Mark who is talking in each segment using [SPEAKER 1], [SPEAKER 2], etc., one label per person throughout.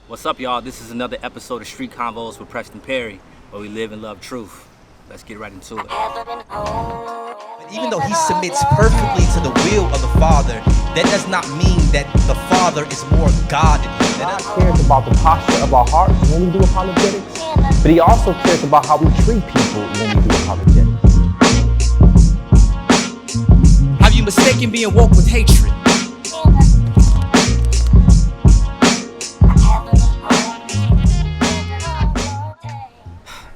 [SPEAKER 1] What's up, y'all? This is another episode of Street Convos with Preston Perry, where we live and love truth. Let's get right into it.
[SPEAKER 2] But even though he submits perfectly to the will of the Father, that does not mean that the Father is more God than him.
[SPEAKER 3] God cares about the posture of our hearts when we do apologetics, but he also cares about how we treat people when we do apologetics.
[SPEAKER 2] Have you mistaken being woke with hatred?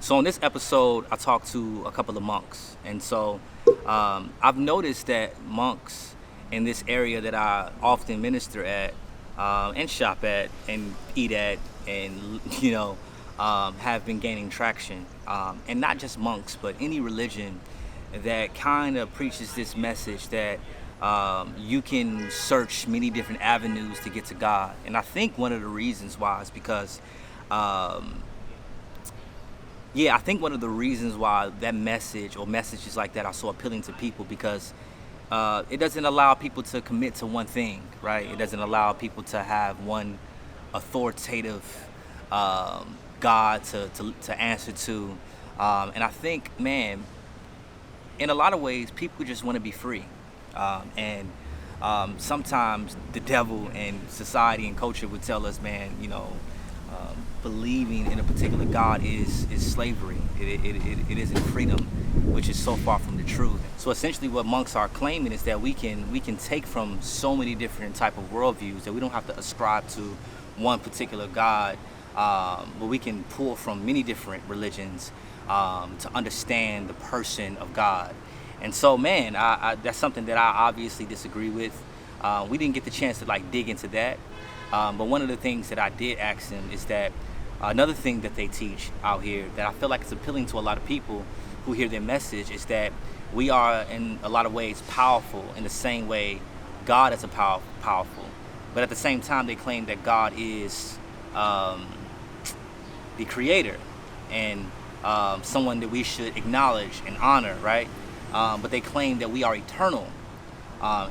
[SPEAKER 1] So on this episode, I talked to a couple of monks. And so I've noticed that monks in this area that I often minister at and shop at and eat at and, have been gaining traction. And not just monks, but any religion that kind of preaches this message that you can search many different avenues to get to God. And I think one of the reasons why is because I think one of the reasons why that message or messages like that are so appealing to people because it doesn't allow people to commit to one thing, right? It doesn't allow people to have one authoritative God to answer to. And I think, man, in a lot of ways, people just want to be free. And sometimes the devil and society and culture would tell us, man, believing in a particular God is slavery. It isn't freedom, which is so far from the truth. So essentially what monks are claiming is that we can take from so many different type of worldviews that we don't have to ascribe to one particular God, but we can pull from many different religions to understand the person of God. And so, man, I that's something that I obviously disagree with. We didn't get the chance to dig into that. But one of the things that I did ask them is that another thing that they teach out here that I feel like is appealing to a lot of people who hear their message is that we are in a lot of ways powerful in the same way God is powerful. But at the same time, they claim that God is the creator and someone that we should acknowledge and honor, right? But they claim that we are eternal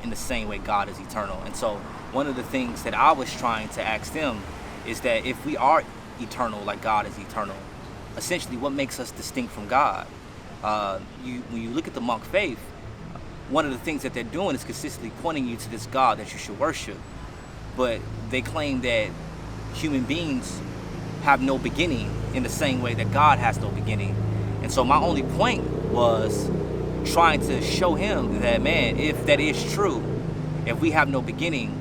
[SPEAKER 1] in the same way God is eternal. And so one of the things that I was trying to ask them is that if we are eternal like God is eternal, essentially what makes us distinct from God? When you look at the monk faith, one of the things that they're doing is consistently pointing you to this God that you should worship. But they claim that human beings have no beginning in the same way that God has no beginning. And so my only point was trying to show him that, man, if that is true, if we have no beginning,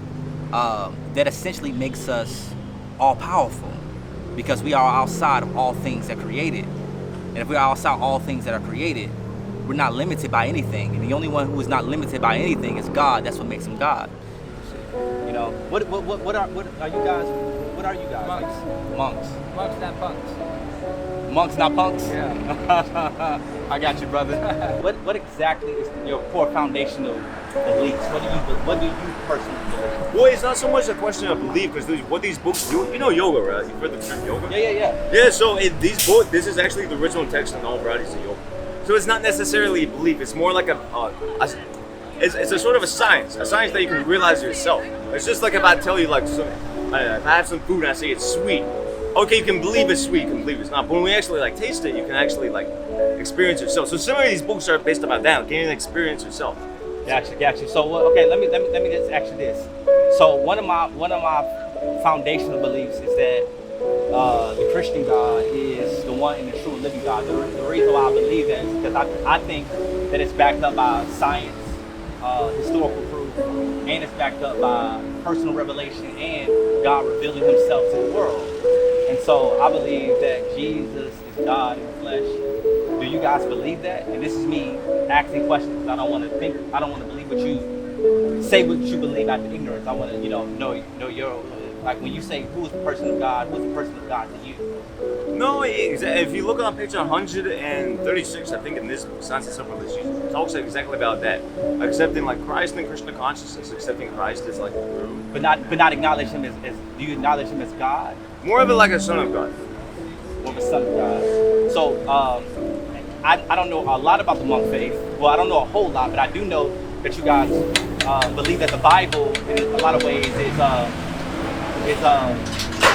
[SPEAKER 1] that essentially makes us all powerful because we are outside of all things that are created. And if we are outside of all things that are created, we're not limited by anything. And the only one who is not limited by anything is God. That's what makes him God. What are you guys? What are you guys? Monks.
[SPEAKER 4] Monks, not punks.
[SPEAKER 1] Monks, not punks?
[SPEAKER 4] Yeah.
[SPEAKER 1] I got you, brother. What exactly is your core foundational beliefs? What do you personally believe?
[SPEAKER 5] Well, it's not so much a question of belief because what these books do. You know yoga, right? You've heard the term yoga?
[SPEAKER 1] Yeah.
[SPEAKER 5] Yeah, so in these books, this is actually the original text in all varieties of yoga. So it's not necessarily belief. It's more like it's a sort of a science that you can realize yourself. It's just like if I tell you, if I have some food and I say it's sweet, okay, you can believe it's sweet, you can believe it's not. But when we actually taste it, you can actually experience yourself. So some of these books are based about that, getting to experience yourself.
[SPEAKER 1] Gotcha. So okay, let me just ask you this. So one of my foundational beliefs is that the Christian God is the one and the true living God. The reason why I believe that is because I think that it's backed up by science, historical proof, and it's backed up by personal revelation and God revealing himself to the world. And so I believe that Jesus is God in the flesh. Do you guys believe that? And this is me asking questions because I don't want to believe what you believe out of ignorance. I want to, know your, when you say who is the person of God, who's the person of God to you?
[SPEAKER 5] No, if you look on page 136, I think in this Science and Self-Realization, it talks exactly about that. Accepting Christ and Krishna consciousness, accepting Christ as guru.
[SPEAKER 1] But not acknowledge him as do you acknowledge him as God?
[SPEAKER 5] More of it like a son of God.
[SPEAKER 1] More of a son of God. So I don't know a lot about the monk faith. Well, I don't know a whole lot, but I do know that you guys believe that the Bible, in a lot of ways, is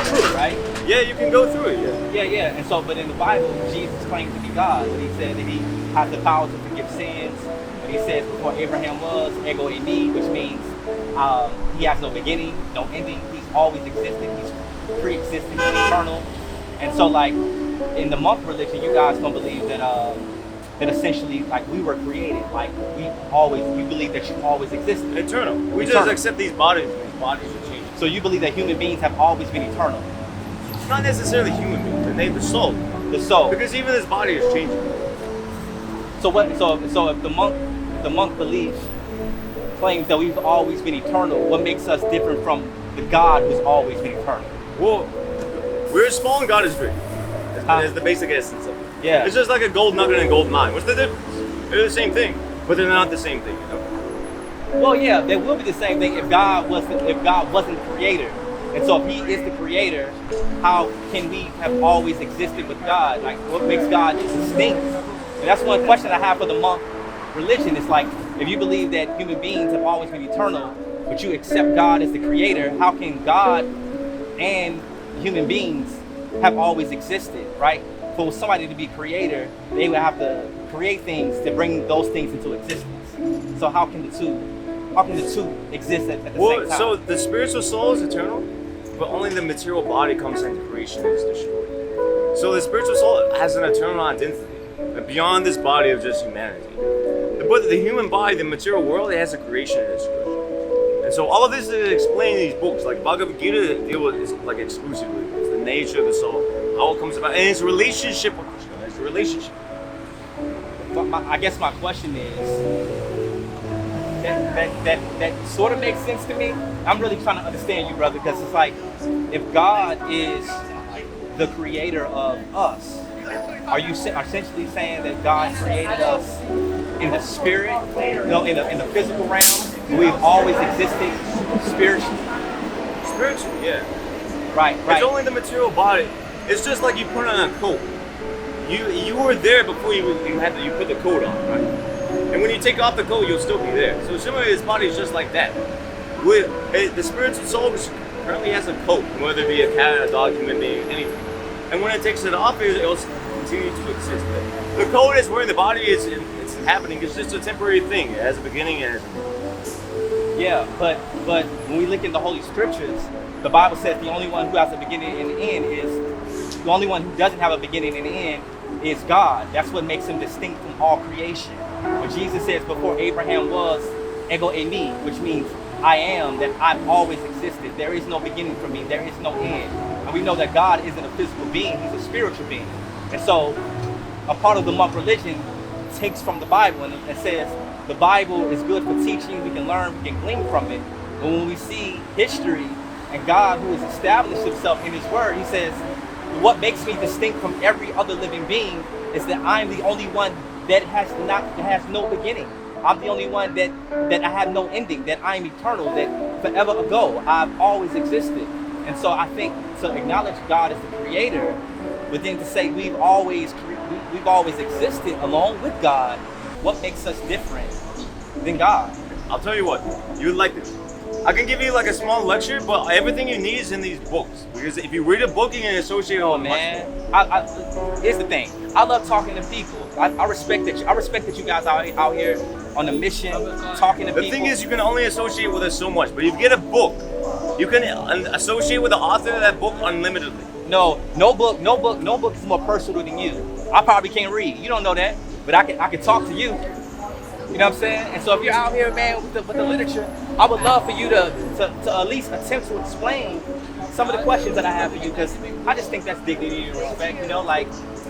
[SPEAKER 1] true, right?
[SPEAKER 5] Yeah, you can go through it. Yeah.
[SPEAKER 1] Yeah. And so, but in the Bible, Jesus claimed to be God. But he said that he has the power to forgive sins. And he says before Abraham was, ego eimi, which means he has no beginning, no ending. He's always existed. He's pre-existing, he's eternal. And so, like in the monk religion, you guys don't believe that that essentially, like, we were created. Like you believe that you always existed.
[SPEAKER 5] Eternal. We
[SPEAKER 1] Eternal.
[SPEAKER 5] just accept these bodies. These bodies are changing.
[SPEAKER 1] So you believe that human beings have always been eternal.
[SPEAKER 5] It's not necessarily human beings. The soul.
[SPEAKER 1] The soul.
[SPEAKER 5] Because even this body is changing.
[SPEAKER 1] So what? So if the monk belief claims that we've always been eternal, what makes us different from the God who's always been eternal?
[SPEAKER 5] Well, we're small and God is big. That's the basic essence of it.
[SPEAKER 1] Yeah.
[SPEAKER 5] It's just like a gold nugget and a gold mine. What's the difference? They're the same thing, but they're not the same thing. You know?
[SPEAKER 1] Well, yeah, they will be the same thing if God wasn't the creator. And so if he is the creator, how can we have always existed with God? Like, what makes God distinct? And that's one question I have for the monk religion. It's like, if you believe that human beings have always been eternal, but you accept God as the creator, how can God and human beings have always existed, right? For somebody to be creator, they would have to create things to bring those things into existence. So how can the two exist at the same time?
[SPEAKER 5] So the spiritual soul is eternal, but only the material body comes into creation and is destroyed. So the spiritual soul has an eternal identity beyond this body of just humanity. But the human body, the material world, it has a creation and a destruction. And so all of this is explained in these books. Like Bhagavad Gita deal with it's like exclusively. It's the nature of the soul, how it comes about, and its relationship with Krishna. It's a relationship.
[SPEAKER 1] I guess my question is, that sort of makes sense to me. I'm really trying to understand you, brother, because it's like, if God is the creator of us, are you essentially saying that God created us in the spirit, in the physical realm? We've always existed spiritually.
[SPEAKER 5] Spiritually, yeah.
[SPEAKER 1] Right.
[SPEAKER 5] It's only the material body. It's just like you put on a coat. You were there before you put the coat on, right? And when you take off the coat, you'll still be there. So similarly, this body is just like that. The spiritual soul currently has a coat, whether it be a cat, a dog, human being, anything. And when it takes it off, it'll continue to exist. The coat is where the body is. It's happening. It's just a temporary thing. It has a beginning and it has an end.
[SPEAKER 1] Yeah, but when we look in the Holy Scriptures, the Bible says the only one who has a beginning and an end is the only one who doesn't have a beginning and an end is God. That's what makes him distinct from all creation. When Jesus says before Abraham was, ego eimi, which means I am, that I've always existed. There is no beginning for me. There is no end. And we know that God isn't a physical being. He's a spiritual being. And so a part of the monk religion takes from the Bible and says the Bible is good for teaching. We can learn, we can glean from it. But when we see history and God who has established himself in his word, he says, what makes me distinct from every other living being is that I'm the only one that has no beginning. I'm the only one that I have no ending, that I'm eternal, that forever ago I've always existed. And so I think to acknowledge God as the creator, but then to say we've always existed along with God, what makes us different than God?
[SPEAKER 5] I'll tell you what, you would like this. I can give you like a small lecture, but everything you need is in these books. Because if you read a book, you can associate it with
[SPEAKER 1] man. Here's the thing. I love talking to people. I respect that. I respect that you guys are out here on a mission, talking to people.
[SPEAKER 5] The thing is, you can only associate with us so much. But if you get a book, you can associate with the author of that book unlimitedly.
[SPEAKER 1] No book is more personal than you. I probably can't read. You don't know that, but I can talk to you. You know what I'm saying? And so if you're out here, man, with the literature, I would love for you to at least attempt to explain some of the questions that I have for you, because I just think that's dignity and respect, you know, like,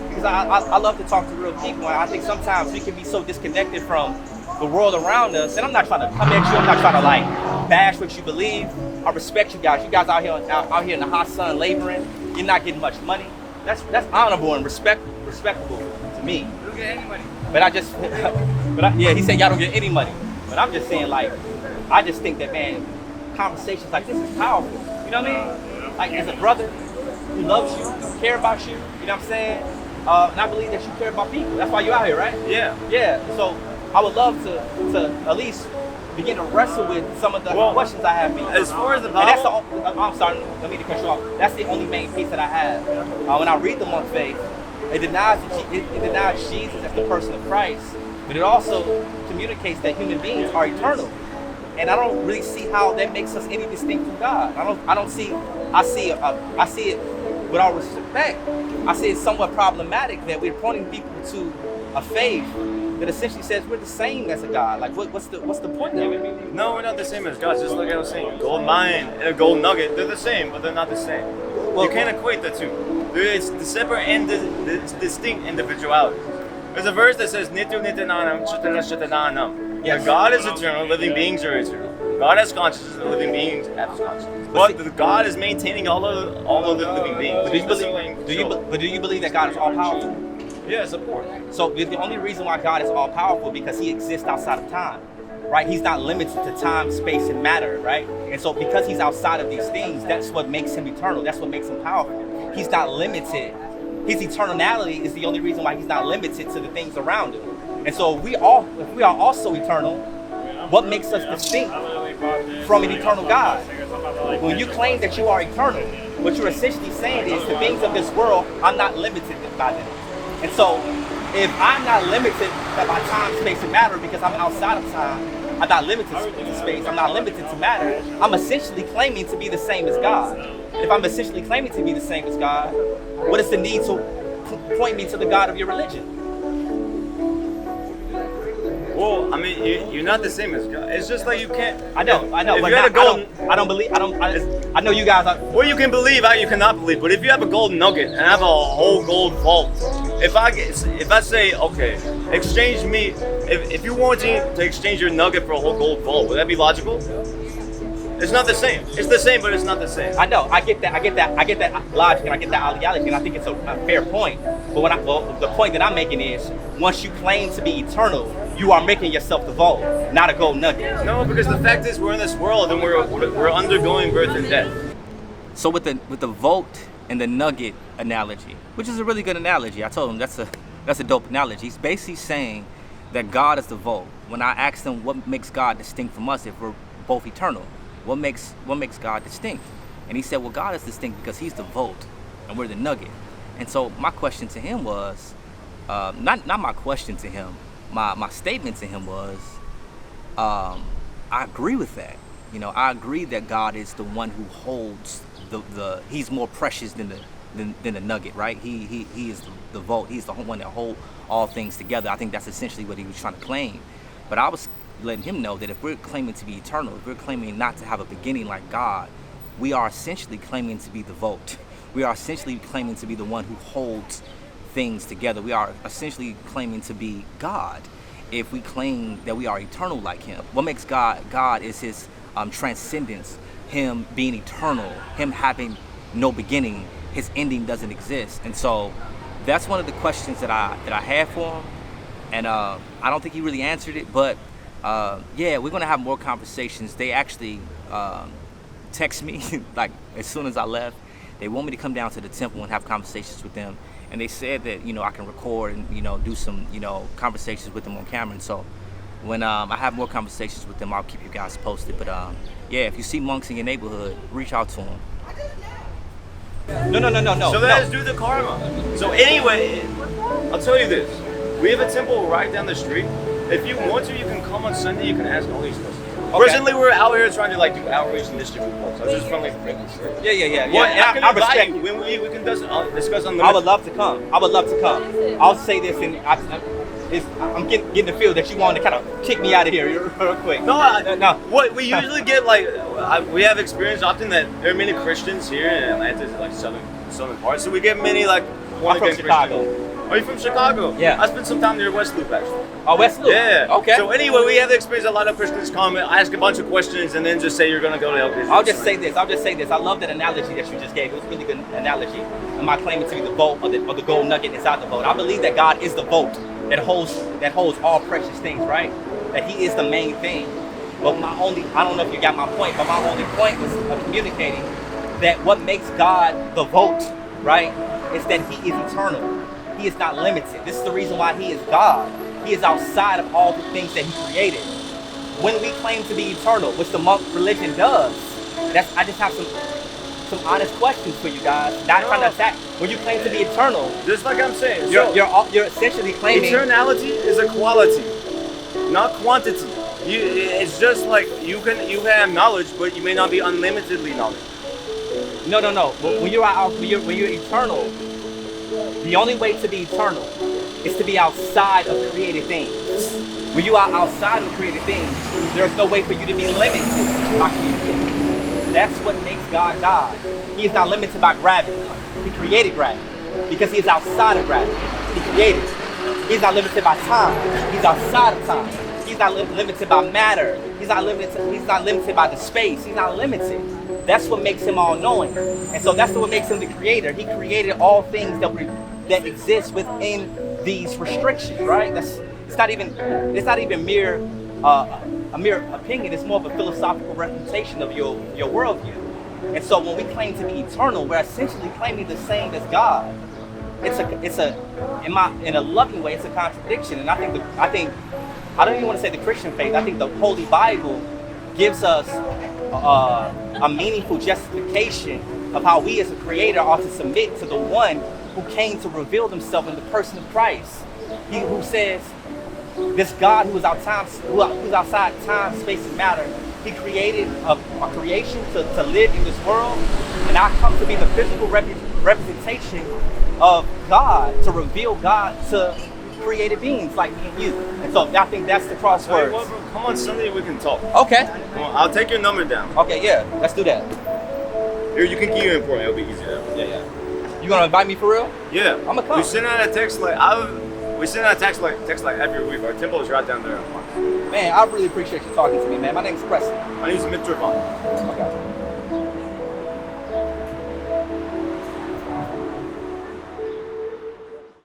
[SPEAKER 1] because I love to talk to real people, and I think sometimes we can be so disconnected from the world around us, and I'm not trying to come at you, I'm not trying to like bash what you believe. I respect you guys. You guys out here in the hot sun laboring, you're not getting much money. That's honorable and respectable to me.
[SPEAKER 4] You don't get any money.
[SPEAKER 1] But he said y'all don't get any money. But I'm just saying, like, I just think that, man, conversations like this is powerful. You know what I mean? Like, as a brother who loves you, who care about you, you know what I'm saying? And I believe that you care about people. That's why you're out here, right?
[SPEAKER 5] Yeah.
[SPEAKER 1] Yeah. So I would love to at least begin to wrestle with some of the questions I have.
[SPEAKER 5] As far as the
[SPEAKER 1] and that's
[SPEAKER 5] Bible,
[SPEAKER 1] I'm sorry, let me cut you off. That's the only main piece that I have. When I read the monk faith, it denies Jesus as the person of Christ, but it also communicates that human beings are eternal. And I don't really see how that makes us any distinct from God. I see it with all respect. I see it somewhat problematic that we're pointing people to a faith that essentially says we're the same as a God. Like, what's the point of it?
[SPEAKER 5] no, we're not the same as God. Just like I was saying, a gold mine and a gold nugget, they're the same, but they're not the same. You can't equate the two. It's the separate and the distinct individualities. There's a verse that says, Nityu nityananam chetana chetananam.
[SPEAKER 1] Yes.
[SPEAKER 5] God is eternal, living beings are eternal. God has consciousness, and living beings have consciousness. But God is maintaining all of the living beings.
[SPEAKER 1] But do you believe that God is all powerful?
[SPEAKER 5] Yes, of course.
[SPEAKER 1] So the only reason why God is all powerful because he exists outside of time, right? He's not limited to time, space, and matter, right? And so because he's outside of these things, that's what makes him eternal. That's what makes him powerful. He's not limited. His eternality is the only reason why he's not limited to the things around him. And so if we are also eternal, what makes us distinct from an eternal God? When you claim that you are eternal, what you're essentially saying is the things of this world, I'm not limited by them. And so, if I'm not limited by time, space, and matter because I'm outside of time, I'm not limited to space, I'm not limited to matter, I'm essentially claiming to be the same as God. If I'm essentially claiming to be the same as God, what is the need to point me to the God of your religion?
[SPEAKER 5] Well, I mean, you're not the same as God. It's just like you can't.
[SPEAKER 1] I know.
[SPEAKER 5] If
[SPEAKER 1] But
[SPEAKER 5] you had a golden,
[SPEAKER 1] I know you guys are.
[SPEAKER 5] well, you can believe how you cannot believe. But if you have a gold nugget and I have a whole gold vault, if I say, okay, exchange me, if you want to exchange your nugget for a whole gold vault, would that be logical? It's not the same. It's the same, but it's not the same.
[SPEAKER 1] I know. I get that logic, and I get that ideology, and I think it's a fair point. But the point that I'm making is, once you claim to be eternal, you are making yourself the vault, not a gold nugget.
[SPEAKER 5] No, because the fact is, we're in this world and we're undergoing birth and death.
[SPEAKER 1] So with the vault and the nugget analogy, which is a really good analogy, I told him that's a dope analogy. He's basically saying that God is the vault. When I asked him what makes God distinct from us if we're both eternal, what makes God distinct? And he said, well, God is distinct because he's the vault and we're the nugget. And so my question to him was, not my question to him, my statement to him was, I agree with that. You know, I agree that God is the one who holds he's more precious than the nugget, right? He is the vault. He's the one that holds all things together. I think that's essentially what he was trying to claim. But I was letting him know that if we're claiming to be eternal, if we're claiming not to have a beginning like God, we are essentially claiming to be the vault. We are essentially claiming to be the one who holds things together. We are essentially claiming to be God if we claim that we are eternal like him. What makes God is his transcendence, him being eternal, him having no beginning, his ending doesn't exist. And so that's one of the questions that I had for him, and I don't think he really answered it, but yeah, we're gonna have more conversations. They actually text me like as soon as I left. They want me to come down to the temple and have conversations with them, and they said that I can record and do some conversations with them on camera. And so when I have more conversations with them, I'll keep you guys posted. But yeah, if you see monks in your neighborhood, reach out to them. No.
[SPEAKER 5] So let's do the karma. So anyway, I'll tell you this. We have a temple right down the street. If you want to, you can come on Sunday, you can ask all these questions. Okay. Personally, we're out here trying to do outreach and distribute books. I'm just friendly friends.
[SPEAKER 1] Yeah.
[SPEAKER 5] Well,
[SPEAKER 1] And I respect
[SPEAKER 5] you. We can discuss on the.
[SPEAKER 1] I would love to come. I'll say this, and I'm getting the feel that you wanted to kind of kick me out of here real quick.
[SPEAKER 5] No. What we usually get, we have experience often that there are many Christians here in Atlanta, southern part. So we get many
[SPEAKER 1] I'm from Chicago.
[SPEAKER 5] Christians. Are you from Chicago?
[SPEAKER 1] Yeah.
[SPEAKER 5] I spent some time near West Loop, actually.
[SPEAKER 1] Oh, West Loop?
[SPEAKER 5] Yeah.
[SPEAKER 1] Okay.
[SPEAKER 5] So anyway, we have the experience a lot of Christians come, ask a bunch of questions, and then just say you're going to go to LPS.
[SPEAKER 1] I'll just say this. I love that analogy that you just gave. It was a really good analogy. Am I claiming to be the vault or the gold nugget inside the vault? I believe that God is the vault that holds all precious things, right? That he is the main thing. But I don't know if you got my point, but my only point was communicating that what makes God the vault, right, is that he is eternal. He is not limited. This is the reason why he is God. He is outside of all the things that he created. when we claim to be eternal, which the monk religion does, I just have some honest questions for you guys. Not trying to attack. When you claim to be eternal,
[SPEAKER 5] Just like I'm saying,
[SPEAKER 1] you're essentially claiming
[SPEAKER 5] eternality is a quality, not quantity. It's just like you can have knowledge, but you may not be unlimitedly knowledge.
[SPEAKER 1] No. When you're eternal, the only way to be eternal is to be outside of created things. When you are outside of created things, there's no way for you to be limited by created things. That's what makes God God. He is not limited by gravity. He created gravity because he is outside of gravity. He created it. He's not limited by time. He's outside of time. He's not limited by matter. He's not limited by the space. He's not limited. That's what makes him all-knowing. And so that's what makes him the creator. He created all things that exist within these restrictions, right? It's not even a mere opinion. It's more of a philosophical refutation of your worldview. And so when we claim to be eternal, we're essentially claiming the same as God. In a loving way, it's a contradiction. And I don't even want to say the Christian faith. I think the Holy Bible gives us a meaningful justification of how we as a creator ought to submit to the one who came to reveal himself in the person of Christ. He who says, this God who's outside time, space, and matter, he created a creation to live in this world, and I come to be the physical representation of God, to reveal God to created beings like me and you. And so I think that's the crosswords.
[SPEAKER 5] Come on Sunday, we can talk.
[SPEAKER 1] Okay.
[SPEAKER 5] Come on, I'll take your number down.
[SPEAKER 1] Okay, yeah, let's do that.
[SPEAKER 5] Here, you can key in for me. It'll be easier.
[SPEAKER 1] Yeah. You gonna invite me for real?
[SPEAKER 5] Yeah.
[SPEAKER 1] I'm gonna come.
[SPEAKER 5] We send out a text like every week. Our tempo is right down there.
[SPEAKER 1] Man, I really appreciate you talking to me, man. My name's Preston.
[SPEAKER 5] My name's Mr. Vaughn.
[SPEAKER 1] Okay.